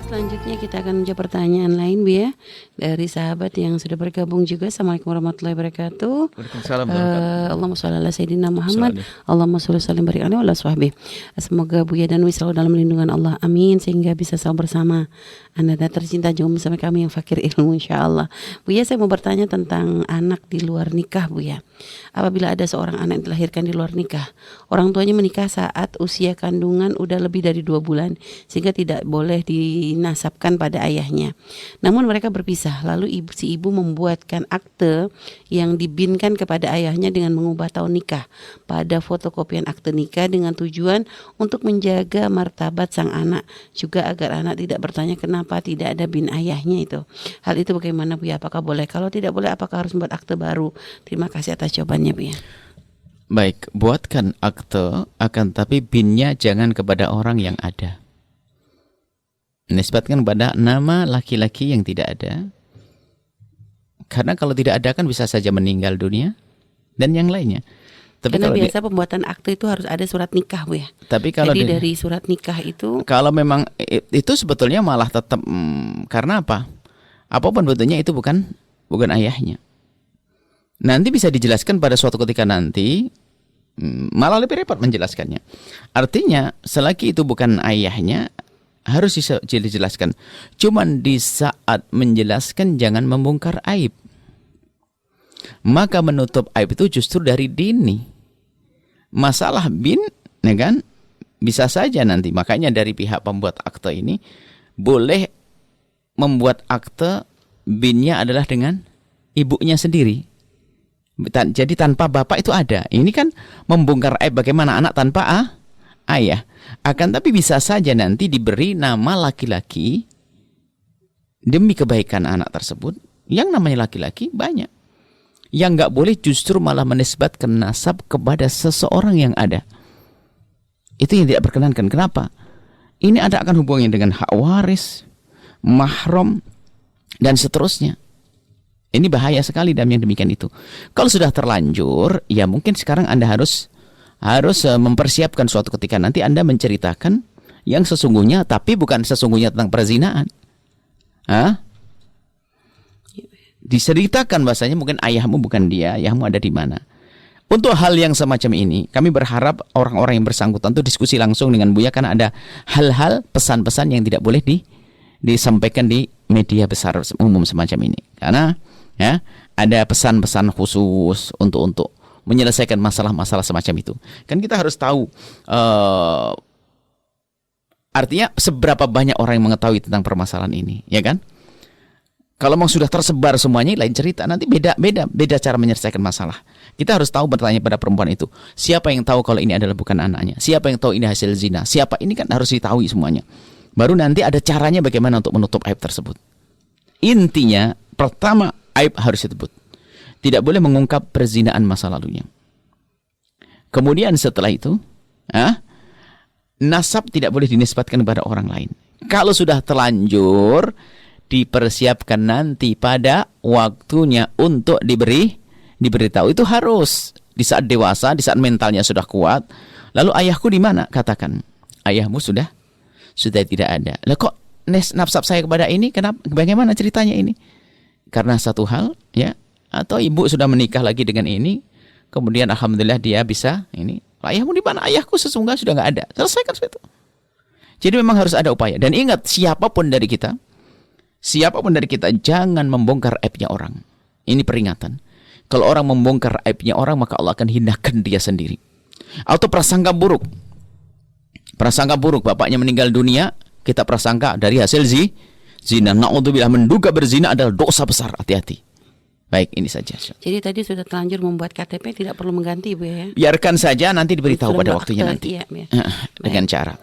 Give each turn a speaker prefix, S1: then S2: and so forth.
S1: Selanjutnya kita akan menjawab pertanyaan lain Bu ya, dari sahabat yang sudah bergabung juga. Assalamualaikum warahmatullahi wabarakatuh.
S2: Waalaikumsalam.
S1: Allahumma sholli ala sayyidina Muhammad, Allahumma sholli sallim barik alaihi wa ala sahbihi. Semoga Buya dan Wi selalu dalam lindungan Allah, amin, sehingga bisa selalu bersama Anda dan tercinta juga bersama kami yang fakir ilmu insyaallah. Buya, saya mau bertanya tentang anak di luar nikah Buya. Apabila ada seorang anak yang dilahirkan di luar nikah, orang tuanya menikah saat usia kandungan udah lebih dari 2 bulan, sehingga tidak boleh dinasabkan pada ayahnya. Namun mereka berpisah, lalu si ibu membuatkan akte yang dibinkan kepada ayahnya dengan mengubah tahun nikah pada fotokopian akte nikah dengan tujuan untuk menjaga martabat sang anak, juga agar anak tidak bertanya kenapa tidak ada bin ayahnya itu. Hal itu bagaimana Bu ya? Apakah boleh? Kalau tidak boleh, apakah harus membuat akte baru? Terima kasih atas jawabannya Bu ya.
S2: Baik, buatkan akte, akan tapi binnya jangan kepada orang yang ada. Nisbatkan pada nama laki-laki yang tidak ada. Karena kalau tidak ada kan bisa saja meninggal dunia dan yang lainnya. Tapi
S1: karena
S2: kalau
S1: biasa pembuatan akte itu harus ada surat nikah Bu ya.
S2: Tapi kalau
S1: jadi dari surat nikah itu,
S2: kalau memang itu sebetulnya malah tetap karena apa? Apapun bentuknya itu bukan ayahnya. Nanti bisa dijelaskan pada suatu ketika nanti, malah lebih repot menjelaskannya. Artinya selagi itu bukan ayahnya harus dijelaskan. Cuman di saat menjelaskan jangan membongkar aib. Maka menutup aib itu justru dari dini. Masalah bin, ya kan? Bisa saja nanti. Makanya dari pihak pembuat akte ini boleh membuat akte binnya adalah dengan ibunya sendiri. Jadi tanpa bapak itu ada. Ini kan membongkar aib bagaimana anak tanpa ayah. Akan tapi bisa saja nanti diberi nama laki-laki demi kebaikan anak tersebut. Yang namanya laki-laki banyak. Yang nggak boleh justru malah menisbatkan nasab kepada seseorang yang ada. Itu yang tidak berkenankan. Kenapa? Ini ada akan hubungannya dengan hak waris, mahram, dan seterusnya. Ini bahaya sekali dalam yang demikian itu. Kalau sudah terlanjur, ya mungkin sekarang Anda harus mempersiapkan suatu ketika nanti Anda menceritakan yang sesungguhnya, tapi bukan sesungguhnya tentang perzinaan. Diceritakan bahasanya mungkin ayahmu bukan dia, ayahmu ada di mana. Untuk hal yang semacam ini, kami berharap orang-orang yang bersangkutan itu diskusi langsung dengan Buya, karena ada hal-hal pesan-pesan yang tidak boleh disampaikan di media besar umum semacam ini. Karena ya ada pesan-pesan khusus untuk menyelesaikan masalah-masalah semacam itu. Kan kita harus tahu artinya seberapa banyak orang yang mengetahui tentang permasalahan ini, ya kan? Kalau memang sudah tersebar semuanya lain cerita, nanti beda cara menyelesaikan masalah. Kita harus tahu, bertanya pada perempuan itu, siapa yang tahu kalau ini adalah bukan anaknya? Siapa yang tahu ini hasil zina? Siapa? Ini kan harus ditahui semuanya. Baru nanti ada caranya bagaimana untuk menutup aib tersebut. Intinya, pertama aib harus disebut. Tidak boleh mengungkap perzinaan masa lalunya. Kemudian setelah itu, nasab tidak boleh dinisbatkan kepada orang lain. Kalau sudah terlanjur, dipersiapkan nanti pada waktunya untuk diberitahu. Itu harus di saat dewasa, di saat mentalnya sudah kuat. Lalu ayahku di mana? Katakan, ayahmu sudah tidak ada. Lah kok nasab saya kepada ini? Kenapa? Bagaimana ceritanya ini? Karena satu hal, ya, atau ibu sudah menikah lagi dengan ini, kemudian alhamdulillah dia bisa ini. Ayahmu di mana? Ayahku sesungguhnya sudah nggak ada. Selesaikan seperti itu. Jadi memang harus ada upaya. Dan ingat, siapapun dari kita jangan membongkar aibnya orang. Ini peringatan. Kalau orang membongkar aibnya orang, maka Allah akan hinakan dia sendiri. Atau prasangka buruk. Prasangka buruk, bapaknya meninggal dunia, kita prasangka dari hasil zina. Na'udzubillah, menduga berzina adalah dosa besar. Hati-hati. Baik, ini saja.
S1: Jadi tadi sudah terlanjur membuat KTP, tidak perlu mengganti Bu ya.
S2: Biarkan saja, nanti diberitahu pada waktunya nanti.
S1: Iya.
S2: Dengan cara.